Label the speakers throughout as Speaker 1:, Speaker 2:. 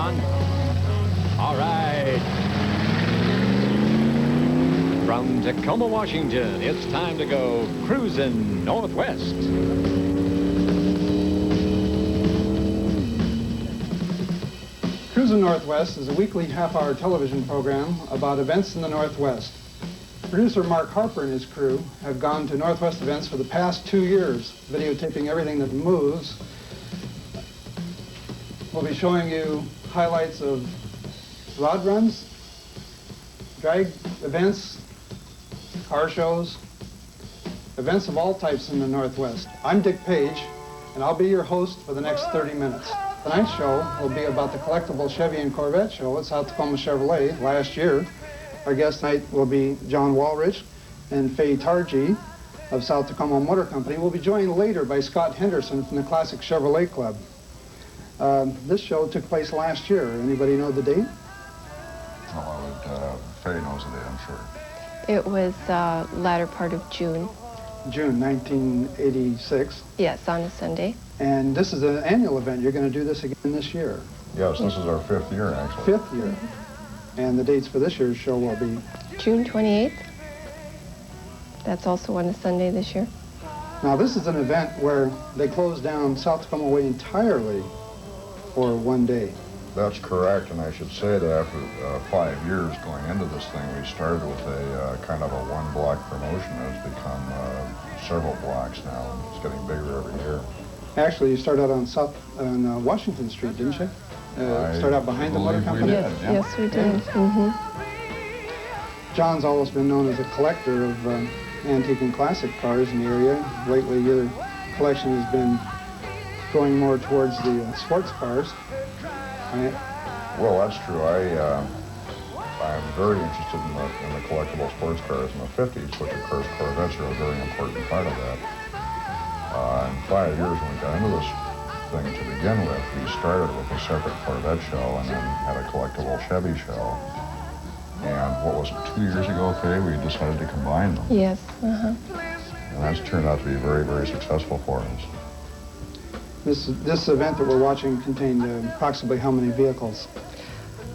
Speaker 1: on. All right. From Tacoma, Washington, it's time to go cruising northwest.
Speaker 2: Cruzin Northwest is a weekly half-hour television program about events in the Northwest. Producer Mark Harper and his crew have gone to Northwest events for the past 2 years, videotaping everything that moves. We'll be showing you highlights of rod runs, drag events, car shows, events of all types in the Northwest. I'm Dick Page, and I'll be your host for the next 30 minutes. Tonight's show will be about the Collectible Chevy and Corvette show at South Tacoma Chevrolet last year. Our guest tonight will be John Walrich and Faye Tarji of South Tacoma Motor Company. We'll be joined later by Scott Henderson from the Classic Chevrolet Club. This show took place last year. Anybody know the date?
Speaker 3: Oh, Faye knows the date, I'm sure.
Speaker 4: It was latter part of June.
Speaker 2: June 1986.
Speaker 4: Yes, on a Sunday.
Speaker 2: And this is an annual event. You're going to do this again this year.
Speaker 3: Yes, this is our 5th year, actually.
Speaker 2: 5th year. And the dates for this year's show will be?
Speaker 4: June 28th. That's also on a Sunday this year.
Speaker 2: Now, this is an event where they closed down South Tacoma Way entirely for one day.
Speaker 3: That's correct, and I should say that after 5 years going into this thing, we started with a kind of a one-block promotion that has become several blocks now, and it's getting bigger every year.
Speaker 2: Actually, you started out on Washington Street, didn't you? Start out behind the motor company?
Speaker 4: Yes, yeah. Yes, we did. Mm-hmm.
Speaker 2: John's always been known as a collector of antique and classic cars in the area. Lately, your collection has been going more towards the sports cars. Right?
Speaker 3: Well, that's true. I'm very interested in the collectible sports cars in the 50s, which of course Corvettes are a very important part of that. In 5 years when we got into this thing to begin with, we started with a separate Corvette show and then had a collectible Chevy show. And what was it, 2 years ago, Faye, we decided to combine them.
Speaker 4: Yes, uh-huh.
Speaker 3: And that's turned out to be very, very successful for us.
Speaker 2: This event that we're watching contained approximately how many vehicles?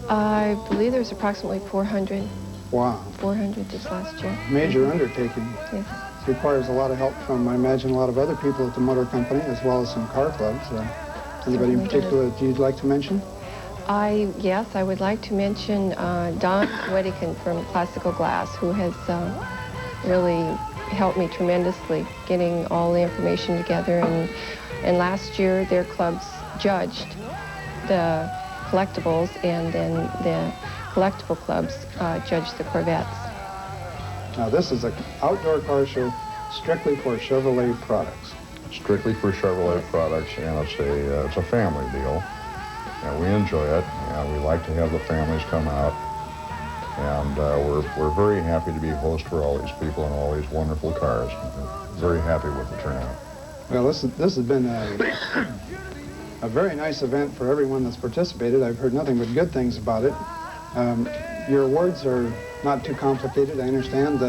Speaker 4: I believe there's approximately 400.
Speaker 2: Wow.
Speaker 4: 400 this last year.
Speaker 2: Major undertaking.
Speaker 4: Yes.
Speaker 2: It requires a lot of help from, I imagine, a lot of other people at the motor company, as well as some car clubs. Anybody in particular that you'd like to mention?
Speaker 4: Yes, I would like to mention Don Weddican from Classical Glass, who has really helped me tremendously getting all the information together. And last year, their clubs judged the collectibles, and then the collectible clubs judged the Corvettes.
Speaker 2: Now, this is an outdoor car show strictly for Chevrolet products.
Speaker 3: Strictly for Chevrolet products, and it's a family deal. And we enjoy it, and we like to have the families come out. And we're very happy to be host for all these people and all these wonderful cars. We're very happy with the turnout.
Speaker 2: Well, this has been a very nice event for everyone that's participated. I've heard nothing but good things about it. Your awards are not too complicated. I understand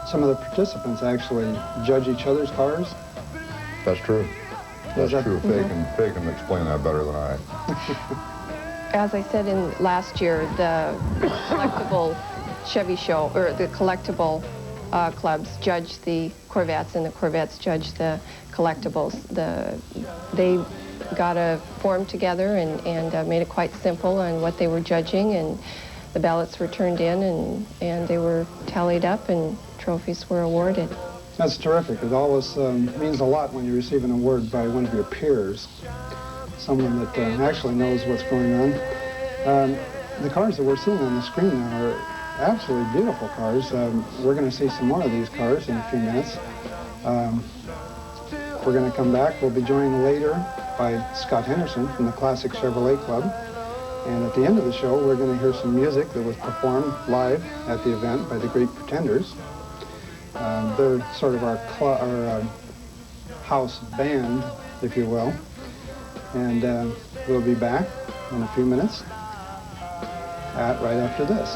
Speaker 2: some of the participants actually judge each other's cars.
Speaker 3: That's true. That's true. Faye can explain that better than I.
Speaker 4: As I said last year, the collectible Chevy show, or the collectible clubs judge the Corvettes, and the Corvettes judge the collectibles. They got a form together and made it quite simple on what they were judging, and the ballots were turned in, and they were tallied up, and trophies were awarded.
Speaker 2: That's terrific. It always means a lot when you receive an award by one of your peers, someone that actually knows what's going on. The cars that we're seeing on the screen now are absolutely beautiful cars. We're going to see some more of these cars in a few minutes. We're going to come back. We'll be joined later by Scott Henderson from the Classic Chevrolet Club. And at the end of the show, we're going to hear some music that was performed live at the event by the Great Pretenders. They're sort of our house band, if you will. And we'll be back in a few minutes right after this.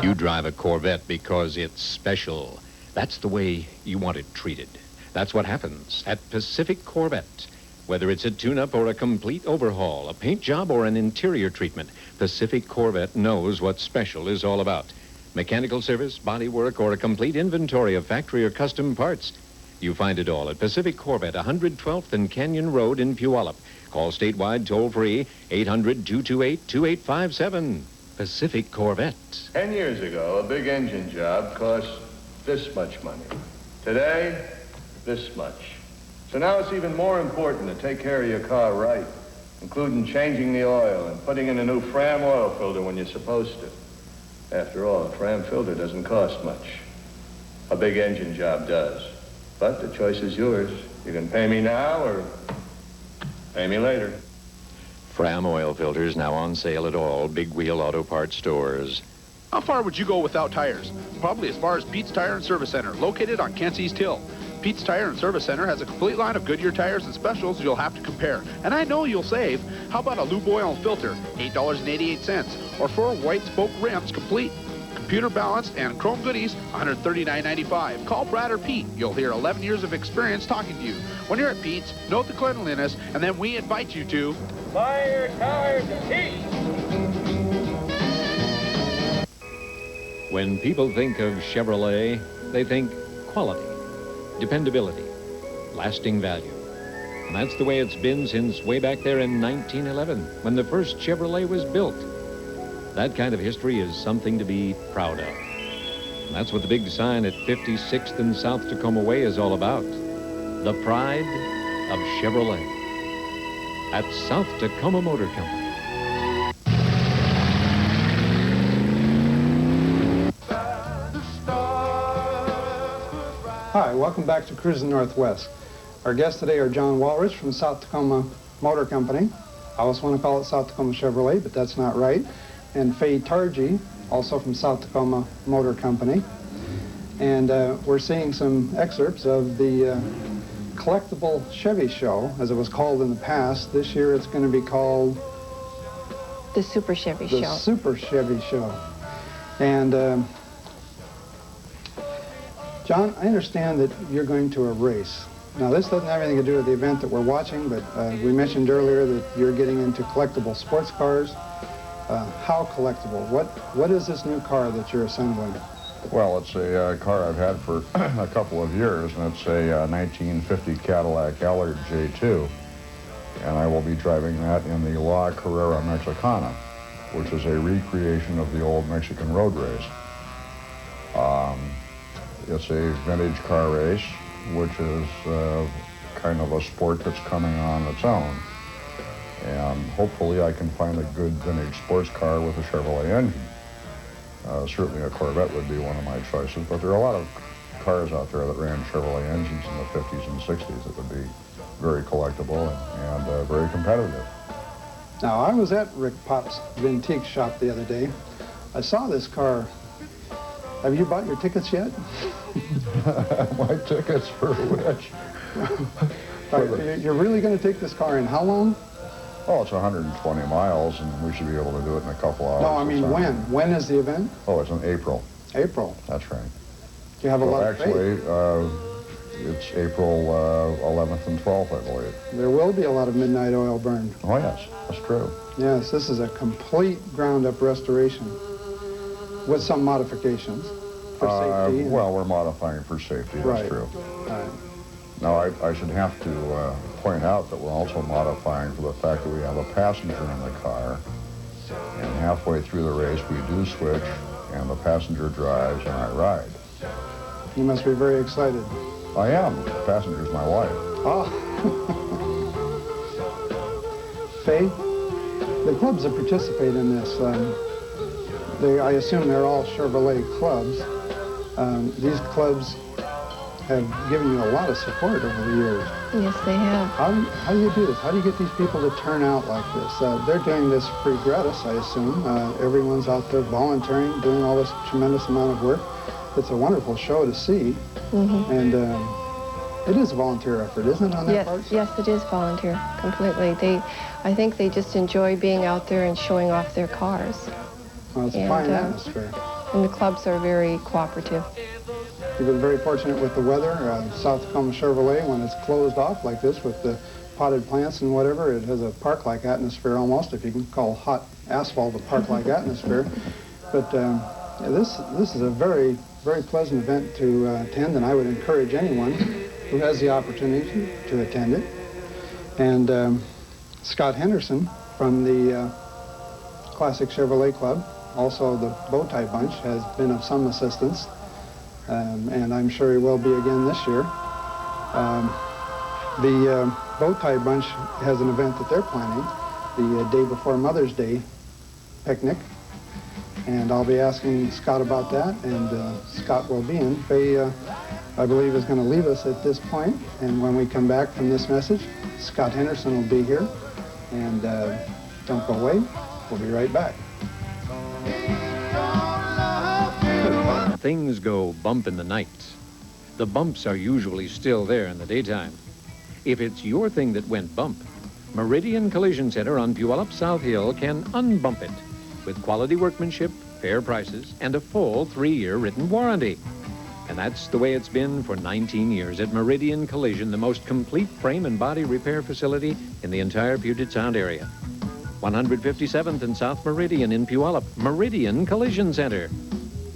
Speaker 1: You drive a Corvette because it's special. That's the way you want it treated. That's what happens at Pacific Corvette. Whether it's a tune-up or a complete overhaul, a paint job or an interior treatment, Pacific Corvette knows what special is all about. Mechanical service, body work, or a complete inventory of factory or custom parts. You find it all at Pacific Corvette, 112th and Canyon Road in Puyallup. Call statewide toll-free, 800-228-2857. Pacific Corvette.
Speaker 5: 10 years ago, a big engine job cost this much money. Today, this much. So now it's even more important to take care of your car right, including changing the oil and putting in a new Fram oil filter when you're supposed to. After all, a Fram filter doesn't cost much. A big engine job does. But the choice is yours. You can pay me now or pay me later.
Speaker 1: Fram oil filters now on sale at all Big Wheel Auto Parts stores.
Speaker 6: How far would you go without tires? Probably as far as Pete's Tire and Service Center, located on Kent's East Hill. Pete's Tire and Service Center has a complete line of Goodyear tires and specials you'll have to compare. And I know you'll save. How about a lube oil and filter, $8.88, or 4 white spoke rims complete. Computer balanced and chrome goodies, $139.95. Call Brad or Pete. You'll hear 11 years of experience talking to you. When you're at Pete's, note the cleanliness, and then we invite you to
Speaker 7: buy your tires at Pete's.
Speaker 1: When people think of Chevrolet, they think quality, dependability, lasting value. And that's the way it's been since way back there in 1911, when the first Chevrolet was built. That kind of history is something to be proud of. And that's what the big sign at 56th and South Tacoma Way is all about. The pride of Chevrolet at South Tacoma Motor Company.
Speaker 2: Hi, welcome back to Cruzin Northwest. Our guests today are John Walrich from South Tacoma Motor Company. I always want to call it South Tacoma Chevrolet, but that's not right. And Faye Targi, also from South Tacoma Motor Company. And we're seeing some excerpts of the Collectible Chevy Show, as it was called in the past. This year it's going to be called
Speaker 4: The Super Chevy Show.
Speaker 2: The Super Chevy Show. And John, I understand that you're going to a race. Now, this doesn't have anything to do with the event that we're watching, but we mentioned earlier that you're getting into collectible sports cars. How collectible? What is this new car that you're assembling?
Speaker 3: Well, it's a car I've had for a couple of years, and it's a 1950 Cadillac Allard J2. And I will be driving that in the La Carrera Mexicana, which is a recreation of the old Mexican road race. It's a vintage car race, which is kind of a sport that's coming on its own. And hopefully I can find a good vintage sports car with a Chevrolet engine. Certainly a Corvette would be one of my choices, but there are a lot of cars out there that ran Chevrolet engines in the 50s and 60s that would be very collectible and very competitive.
Speaker 2: Now, I was at Rick Pop's Vintique shop the other day. I saw this car. Have you bought your tickets yet?
Speaker 3: My tickets for which?
Speaker 2: You're really going to take this car in how long?
Speaker 3: Oh, it's 120 miles, and we should be able to do it in a couple hours.
Speaker 2: No, I mean when? When is the event?
Speaker 3: Oh, it's in April.
Speaker 2: April.
Speaker 3: That's right.
Speaker 2: Do you have a lot of faith?
Speaker 3: Actually, it's April 11th and 12th, I believe.
Speaker 2: There will be a lot of midnight oil burned.
Speaker 3: Oh, yes, that's true.
Speaker 2: Yes, this is a complete ground-up restoration with some modifications for safety.
Speaker 3: Well, we're modifying for safety, that's
Speaker 2: Right.
Speaker 3: true.
Speaker 2: Right.
Speaker 3: Now, I should have to point out that we're also modifying for the fact that we have a passenger in the car, and halfway through the race we do switch, and the passenger drives and I ride.
Speaker 2: You must be very excited.
Speaker 3: I am. The passenger's my wife.
Speaker 2: Oh. Faye, the clubs that participate in this, I assume they're all Chevrolet clubs. These clubs have given you a lot of support over the years.
Speaker 4: Yes, they have.
Speaker 2: How do you do this? How do you get these people to turn out like this? They're doing this free gratis, I assume. Everyone's out there volunteering, doing all this tremendous amount of work. It's a wonderful show to see. Mm-hmm. And it is a volunteer effort, isn't it, on their part?
Speaker 4: Yes, it is volunteer, completely. I think they just enjoy being out there and showing off their cars.
Speaker 2: Well, it's a fine atmosphere.
Speaker 4: And the clubs are very cooperative.
Speaker 2: You've been very fortunate with the weather. South Tacoma Chevrolet, when it's closed off like this with the potted plants and whatever. It has a park-like atmosphere almost, if you can call hot asphalt a park-like atmosphere. But yeah, this is a very, very pleasant event to attend, and I would encourage anyone who has the opportunity to attend it. And Scott Henderson from the Classic Chevrolet Club, also the Bowtie Bunch, has been of some assistance, and I'm sure he will be again this year. The Bowtie Bunch has an event that they're planning, the day before Mother's Day picnic, and I'll be asking Scott about that, and Scott will be in. Faye, I believe, is going to leave us at this point, and when we come back from this message, Scott Henderson will be here, and don't go away. We'll be right back.
Speaker 1: Things go bump in the night. The bumps are usually still there in the daytime. If it's your thing that went bump, Meridian Collision Center on Puyallup South Hill can unbump it with quality workmanship, fair prices, and a full 3-year written warranty. And that's the way it's been for 19 years at Meridian Collision, the most complete frame and body repair facility in the entire Puget Sound area. 157th and South Meridian in Puyallup, Meridian Collision Center.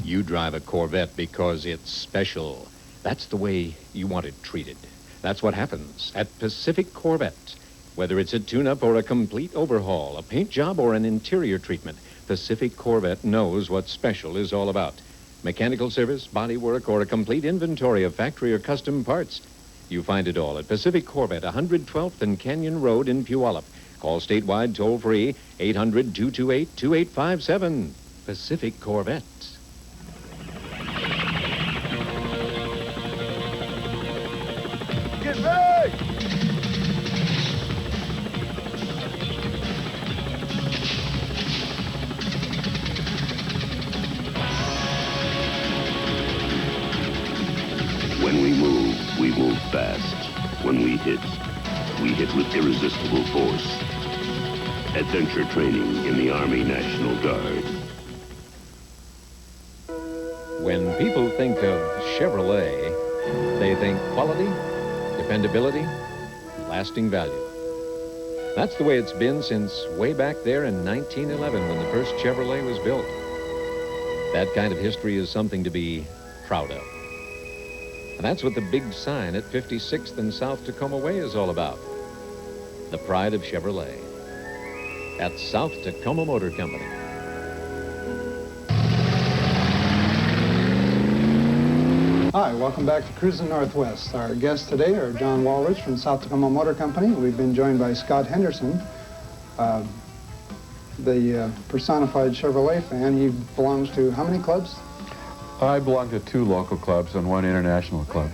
Speaker 1: You drive a Corvette because it's special. That's the way you want it treated. That's what happens at Pacific Corvette. Whether it's a tune-up or a complete overhaul, a paint job or an interior treatment, Pacific Corvette knows what special is all about. Mechanical service, body work, or a complete inventory of factory or custom parts. You find it all at Pacific Corvette, 112th and Canyon Road in Puyallup. Call statewide toll-free, 800-228-2857. Pacific Corvette.
Speaker 5: Get ready!
Speaker 8: When we move fast. When we hit with irresistible force. Adventure training in the Army National Guard.
Speaker 1: When people think of Chevrolet, they think quality, dependability, lasting value. That's the way it's been since way back there in 1911 when the first Chevrolet was built. That kind of history is something to be proud of. And that's what the big sign at 56th and South Tacoma Way is all about. The pride of Chevrolet at South Tacoma Motor Company.
Speaker 2: Hi, welcome back to Cruzin Northwest. Our guests today are John Walrich from South Tacoma Motor Company. We've been joined by Scott Henderson, the personified Chevrolet fan. He belongs to how many clubs?
Speaker 9: I belong to 2 local clubs and 1 international club.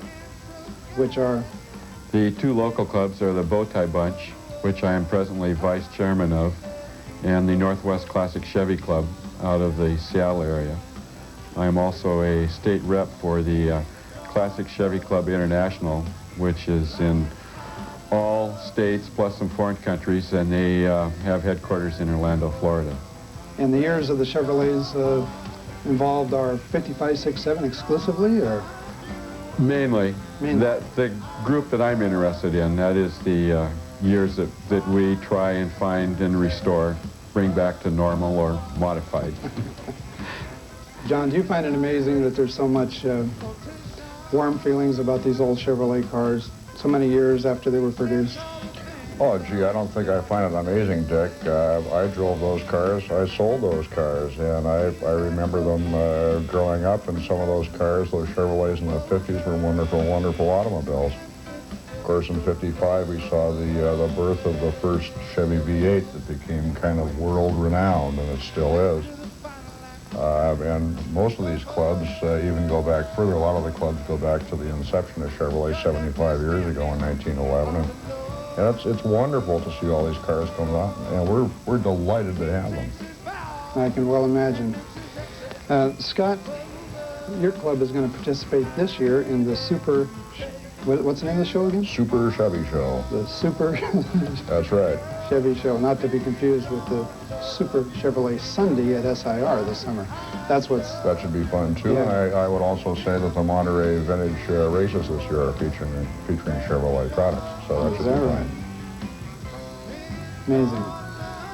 Speaker 2: Which are?
Speaker 9: The 2 local clubs are the Bowtie Bunch, which I am presently vice chairman of, and the Northwest Classic Chevy Club out of the Seattle area. I am also a state rep for the Classic Chevy Club International, which is in all states plus some foreign countries, and they have headquarters in Orlando, Florida.
Speaker 2: And the years of the Chevrolets involved are 55, 6, 7 exclusively, or?
Speaker 9: Mainly. That the group that I'm interested in, that is the years that we try and find and restore, bring back to normal or modified.
Speaker 2: John, do you find it amazing that there's so much warm feelings about these old Chevrolet cars so many years after they were produced?
Speaker 3: Oh, gee, I don't think I find it amazing, Dick. I drove those cars. I sold those cars, and I remember them growing up, and some of those cars, those Chevrolets in the 50s, were wonderful, wonderful automobiles. Of course, in 55, we saw the birth of the first Chevy V8 that became kind of world-renowned, and it still is. And most of these clubs even go back further. A lot of the clubs go back to the inception of Chevrolet 75 years ago in 1911. And it's wonderful to see all these cars come out, and we're delighted to have them.
Speaker 2: I can well imagine. Scott, your club is going to participate this year in the Super, what's the name of the show again?
Speaker 3: Super Chevy Show.
Speaker 2: The Super
Speaker 3: That's right.
Speaker 2: Chevy Show, not to be confused with the Super Chevrolet Sunday at SIR this summer. That
Speaker 3: should be fun too.
Speaker 2: Yeah.
Speaker 3: And I would also say that the Monterey Vintage races this year are featuring Chevrolet products, so that should be fun.
Speaker 2: Amazing.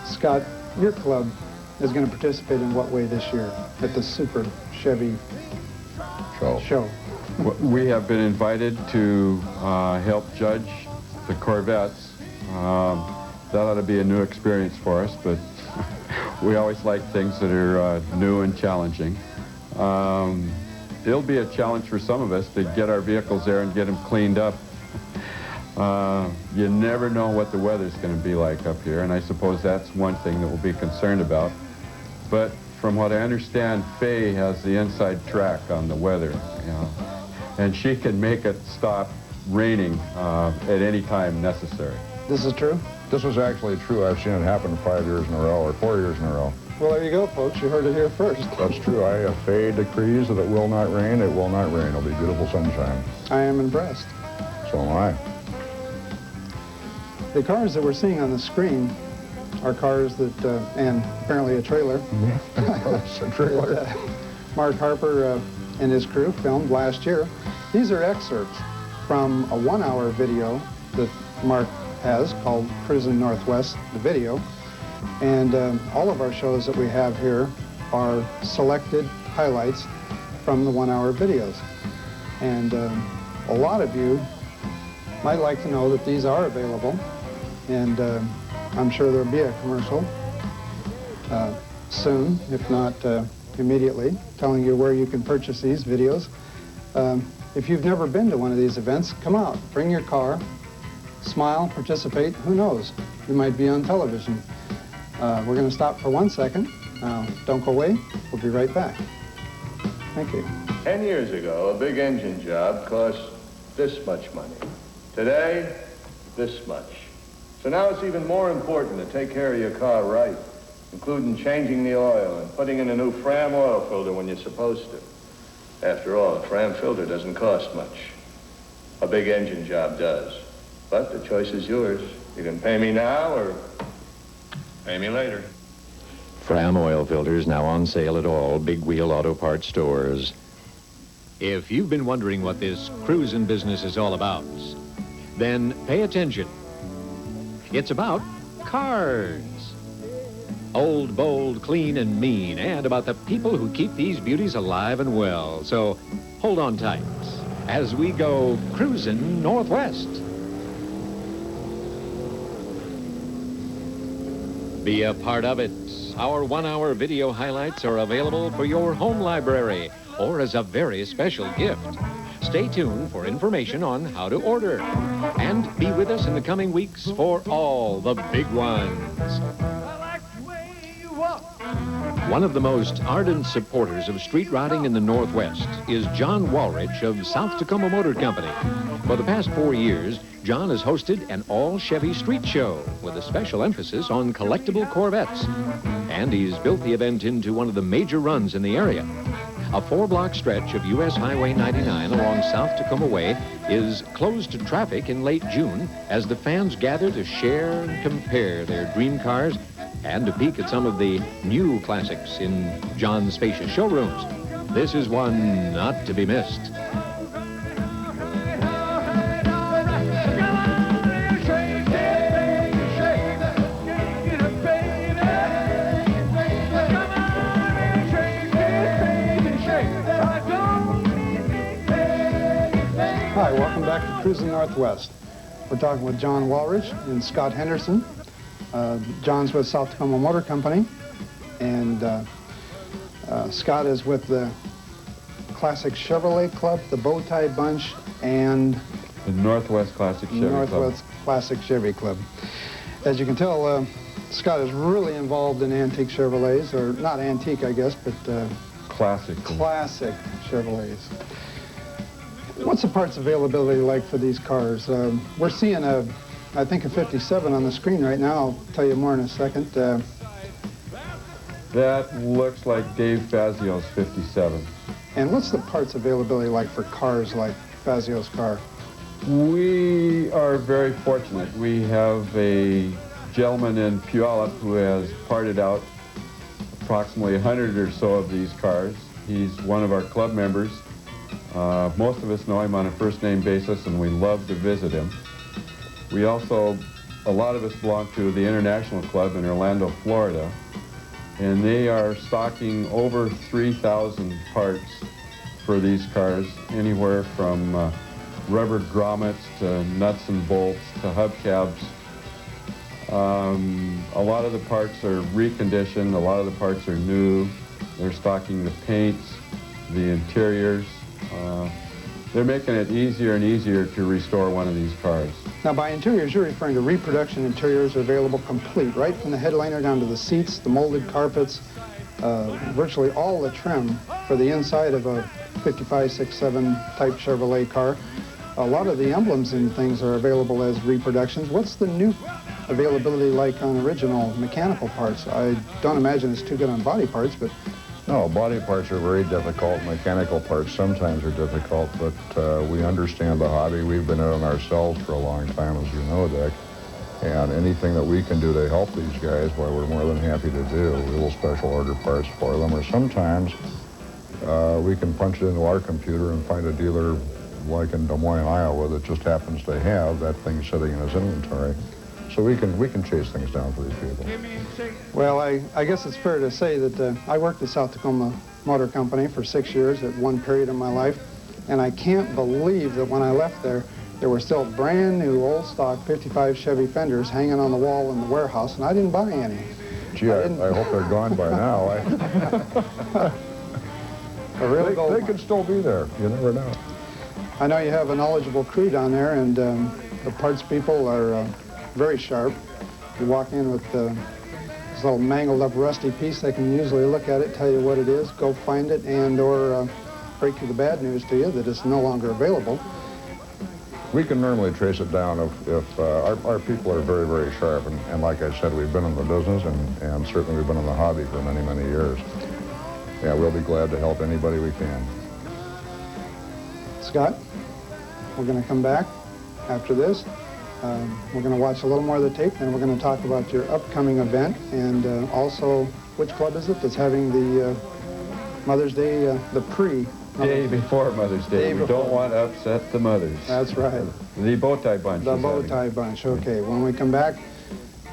Speaker 2: Scott, your club is going to participate in what way this year at the Super Chevy show?
Speaker 9: We have been invited to help judge the Corvettes. That ought to be a new experience for us, but we always like things that are new and challenging. It'll be a challenge for some of us to get our vehicles there and get them cleaned up. You never know what the weather's going to be like up here, and I suppose that's one thing that we'll be concerned about. But from what I understand, Faye has the inside track on the weather, you know, and she can make it stop raining at any time necessary.
Speaker 2: This is true?
Speaker 3: This is actually true. I've seen it happen 5 years in a row, or 4 years in a row.
Speaker 2: Well, there you go, folks. You heard it here first.
Speaker 3: That's true. If Faye decrees that it will not rain, it will not rain. It'll be beautiful sunshine.
Speaker 2: I am impressed.
Speaker 3: So am I.
Speaker 2: The cars that we're seeing on the screen are cars that, and apparently a trailer.
Speaker 3: It's a trailer.
Speaker 2: Mark Harper and his crew filmed last year. These are excerpts from a 1-hour video that Mark has called Cruzin Northwest, the video. And all of our shows that we have here are selected highlights from the 1-hour videos. And a lot of you might like to know that these are available. And I'm sure there'll be a commercial soon, if not immediately, telling you where you can purchase these videos. If you've never been to one of these events, come out, bring your car, smile, participate. Who knows? You might be on television. We're going to stop for 1 second. Don't go away. We'll be right back. Thank you.
Speaker 5: 10 years ago, a big engine job cost this much money. Today, this much. So now it's even more important to take care of your car right, including changing the oil and putting in a new Fram oil filter when you're supposed to. After all, a Fram filter doesn't cost much. A big engine job does. But the choice is yours. You can pay me now or pay me later.
Speaker 1: Fram oil filters now on sale at all Big Wheel Auto Parts stores. If you've been wondering what this Cruzin business is all about, then pay attention. It's about cars. Old, bold, clean, and mean, and about the people who keep these beauties alive and well. So hold on tight as we go cruising northwest. Be a part of it. Our 1-hour video highlights are available for your home library or as a very special gift. Stay tuned for information on how to order. And be with us in the coming weeks for all the big ones. One of the most ardent supporters of street riding in the Northwest is John Walrich of South Tacoma Motor Company. For the past 4 years, John has hosted an all-Chevy street show with a special emphasis on collectible Corvettes. And he's built the event into one of the major runs in the area. A 4-block stretch of U.S. Highway 99 along South Tacoma Way is closed to traffic in late June as the fans gather to share and compare their dream cars and to peek at some of the new classics in John's spacious showrooms. This is one not to be missed.
Speaker 2: Hi, welcome back to Cruising Northwest. We're talking with John Walrich and Scott Henderson. John's with South Tacoma Motor Company, and Scott is with the Classic Chevrolet Club, the Bowtie Bunch, and
Speaker 9: The Northwest Classic Chevy Club.
Speaker 2: Northwest Classic Chevy Club. As you can tell, Scott is really involved in antique Chevrolets, or not antique, I guess, but
Speaker 9: Classic
Speaker 2: Chevrolets. What's the parts availability like for these cars? We're seeing I think a 57 on the screen right now. I'll tell you more in a second.
Speaker 9: That looks like Dave Fazio's 57.
Speaker 2: And what's the parts availability like for cars like Fazio's car?
Speaker 9: We are very fortunate. We have a gentleman in Puyallup who has parted out approximately 100 or so of these cars. He's one of our club members. Most of us know him on a first-name basis, and we love to visit him. We also a lot of us belong to the International Club in Orlando, Florida, and they are stocking over 3,000 parts for these cars, anywhere from rubber grommets to nuts and bolts to hubcaps. A lot of the parts are reconditioned, a lot of the parts are new. They're stocking the paints, the interiors. They're making it easier and easier to restore one of these cars.
Speaker 2: Now, by interiors, you're referring to reproduction interiors available complete, right from the headliner down to the seats, the molded carpets, virtually all the trim for the inside of a 55, 6, 7 type Chevrolet car. A lot of the emblems and things are available as reproductions. What's the new availability like on original mechanical parts? I don't imagine it's too good on body parts, but...
Speaker 3: No, body parts are very difficult. Mechanical parts sometimes are difficult, but we understand the hobby. We've been in it ourselves for a long time, as you know, Dick. And anything that we can do to help these guys, why, we're more than happy to do. We will special order parts for them, or sometimes we can punch it into our computer and find a dealer like in Des Moines, Iowa, that just happens to have that thing sitting in his inventory. So we can chase things down for these people.
Speaker 2: Well, I guess it's fair to say that I worked at South Tacoma Motor Company for 6 years at one period of my life, and I can't believe that when I left there were still brand new old stock 55 Chevy fenders hanging on the wall in the warehouse, and I didn't buy any.
Speaker 3: Gee, I hope they're gone by now. They could still be there. You never know.
Speaker 2: I know you have a knowledgeable crew down there, and the parts people are very sharp. You walk in with this little mangled up rusty piece, they can usually look at it, tell you what it is, go find it, and or break you the bad news to you that it's no longer available.
Speaker 3: We can normally trace it down if our people are very, very sharp, and like I said, we've been in the business, and certainly we've been in the hobby for many, many years. Yeah, we'll be glad to help anybody we can.
Speaker 2: Scott, we're going to come back after this. We're going to watch a little more of the tape, and we're going to talk about your upcoming event, and also which club is it that's having the Mother's Day, the
Speaker 9: Day before Mother's Day. We don't want to upset the mothers.
Speaker 2: That's right.
Speaker 9: The bow tie bunch.
Speaker 2: The bow tie bunch. Okay. When we come back,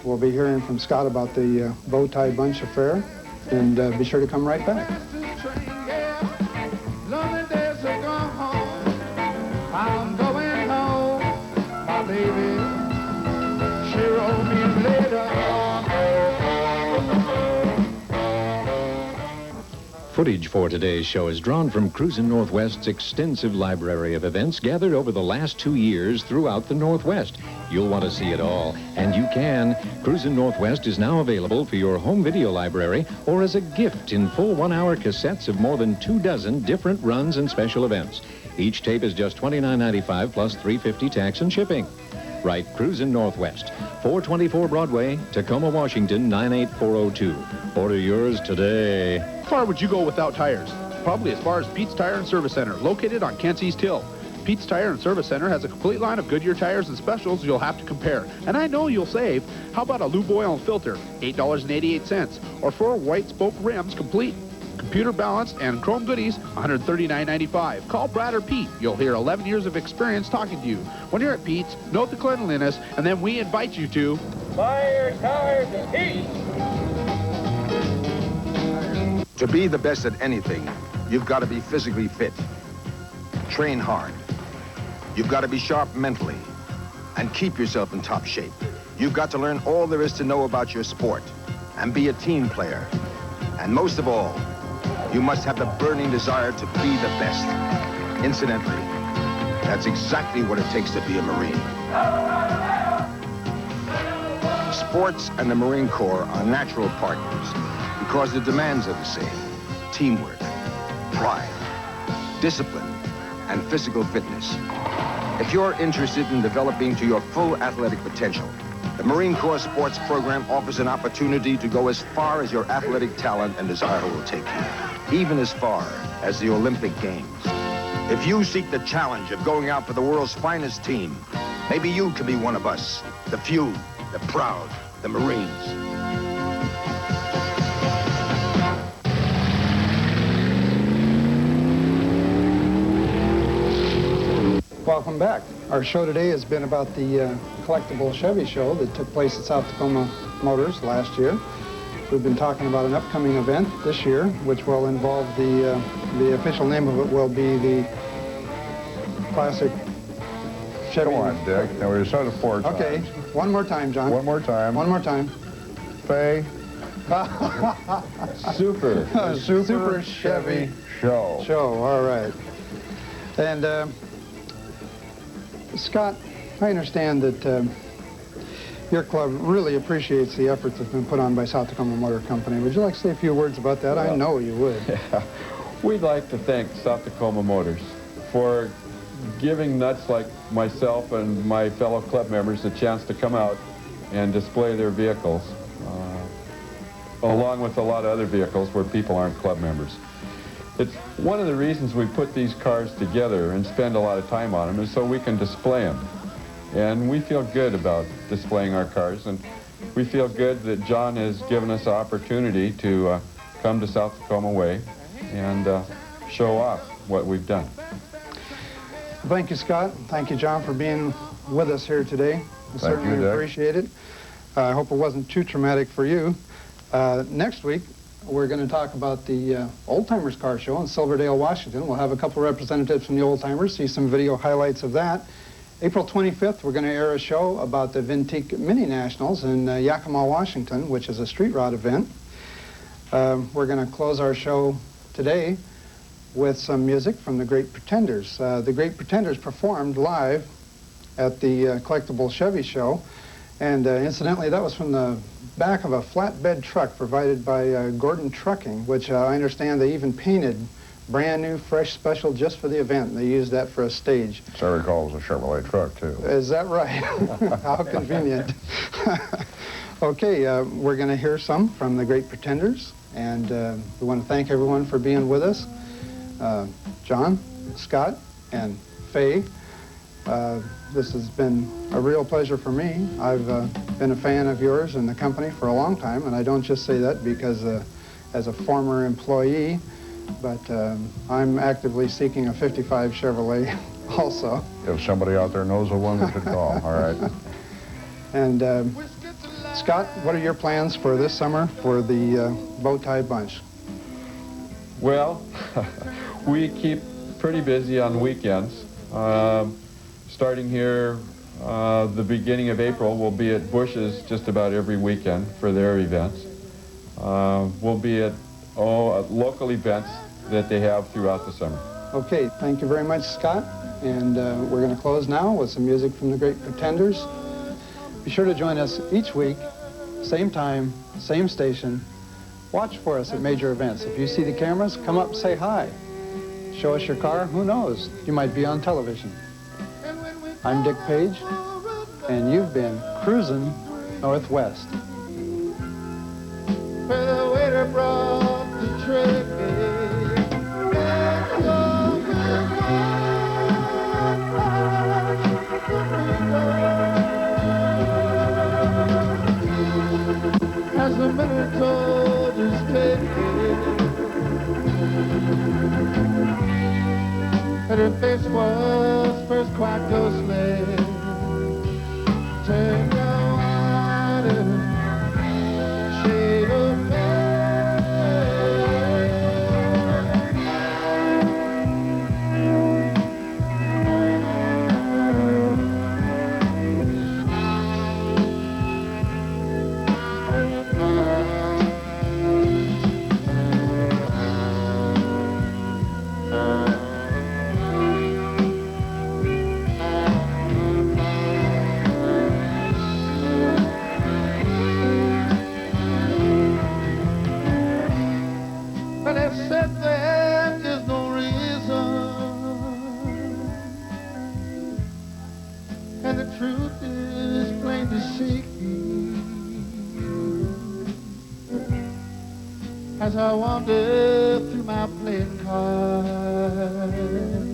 Speaker 2: we'll be hearing from Scott about the bow tie bunch affair, and be sure to come right back.
Speaker 10: I'm going home, my baby. She wrote me later.
Speaker 1: Footage for today's show is drawn from Cruzin Northwest's extensive library of events gathered over the last 2 years throughout the Northwest. You'll want to see it all, and you can. Cruzin Northwest is now available for your home video library or as a gift in full 1-hour cassettes of more than 24 different runs and special events. Each tape is just $29.95 plus $3.50 tax and shipping. Write Cruzin Northwest, 424 Broadway, Tacoma, Washington, 98402. Order yours today.
Speaker 6: How far would you go without tires? Probably as far as Pete's Tire and Service Center, located on Kent's East Hill. Pete's Tire and Service Center has a complete line of Goodyear tires and specials you'll have to compare. And I know you'll save. How about a lube oil and filter, $8.88, or 4 white spoke rims complete. Computer balanced and chrome goodies, $139.95. Call Brad or Pete. You'll hear 11 years of experience talking to you. When you're at Pete's, note the cleanliness, and then we invite you to
Speaker 7: Fire tires and heat.
Speaker 11: To be the best at anything, you've got to be physically fit. Train hard. You've got to be sharp mentally and keep yourself in top shape. You've got to learn all there is to know about your sport and be a team player. And most of all, you must have the burning desire to be the best. Incidentally, that's exactly what it takes to be a Marine. Sports and the Marine Corps are natural partners because the demands are the same. Teamwork, pride, discipline, and physical fitness. If you're interested in developing to your full athletic potential, the Marine Corps Sports Program offers an opportunity to go as far as your athletic talent and desire will take you, even as far as the Olympic Games. If you seek the challenge of going out for the world's finest team, maybe you can be one of us, the few, the proud, the Marines.
Speaker 2: Welcome back. Our show today has been about the Collectible Chevy show that took place at South Tacoma Motors last year. We've been talking about an upcoming event this year, which will involve the official name of it will be the Classic Chevy.
Speaker 3: Come on, Dick. Now we said it 4 times.
Speaker 2: Okay, one more time, John.
Speaker 3: One more time.
Speaker 2: One more time.
Speaker 3: Faye.
Speaker 2: Super Chevy
Speaker 3: Show.
Speaker 2: All right. And Scott, I understand that your club really appreciates the effort that's been put on by South Tacoma Motor Company. Would you like to say a few words about that? I know you would.
Speaker 9: Yeah. We'd like to thank South Tacoma Motors for giving nuts like myself and my fellow club members a chance to come out and display their vehicles, along with a lot of other vehicles where people aren't club members. It's one of the reasons we put these cars together and spend a lot of time on them is so we can display them. And we feel good about displaying our cars, and we feel good that John has given us an opportunity to come to South Tacoma Way and show off what we've done.
Speaker 2: Thank you, Scott. Thank you, John, for being with us here today. I certainly appreciate it. I hope it wasn't too traumatic for you. Next week, we're going to talk about the Old Timers Car Show in Silverdale, Washington. We'll have a couple representatives from the Old Timers, see some video highlights of that. April 25th, we're going to air a show about the Vintique Mini Nationals in Yakima, Washington, which is a street rod event. We're going to close our show today with some music from the Great Pretenders. The Great Pretenders performed live at the Collectible Chevy show, and incidentally, that was from the back of a flatbed truck provided by Gordon Trucking, which I understand they even painted brand new, fresh, special just for the event. They used that for a stage.
Speaker 3: So I recall it was a Chevrolet truck, too.
Speaker 2: Is that right? How convenient. Okay, we're going to hear some from the Great Pretenders, and we want to thank everyone for being with us. John, Scott, and Faye. This has been a real pleasure for me. I've been a fan of yours and the company for a long time, and I don't just say that because as a former employee, but I'm actively seeking a 55 Chevrolet also.
Speaker 3: If somebody out there knows of one, they should call. All right.
Speaker 2: And Scott, what are your plans for this summer for the bow tie bunch?
Speaker 9: Well, we keep pretty busy on weekends. Starting here, the beginning of April, we'll be at Bush's just about every weekend for their events. We'll be at local events that they have throughout the summer.
Speaker 2: Okay, thank you very much, Scott. And we're going to close now with some music from the Great Pretenders. Be sure to join us each week, same time, same station. Watch for us at major events. If you see the cameras, come up and say hi. Show us your car. Who knows? You might be on television. I'm Dick Page, and you've been cruising northwest.
Speaker 10: Where the waiter brought the tray. As the minute told his tale, and her face was first quite ghostly. Turn your water, shade of as I wander through my playing cards.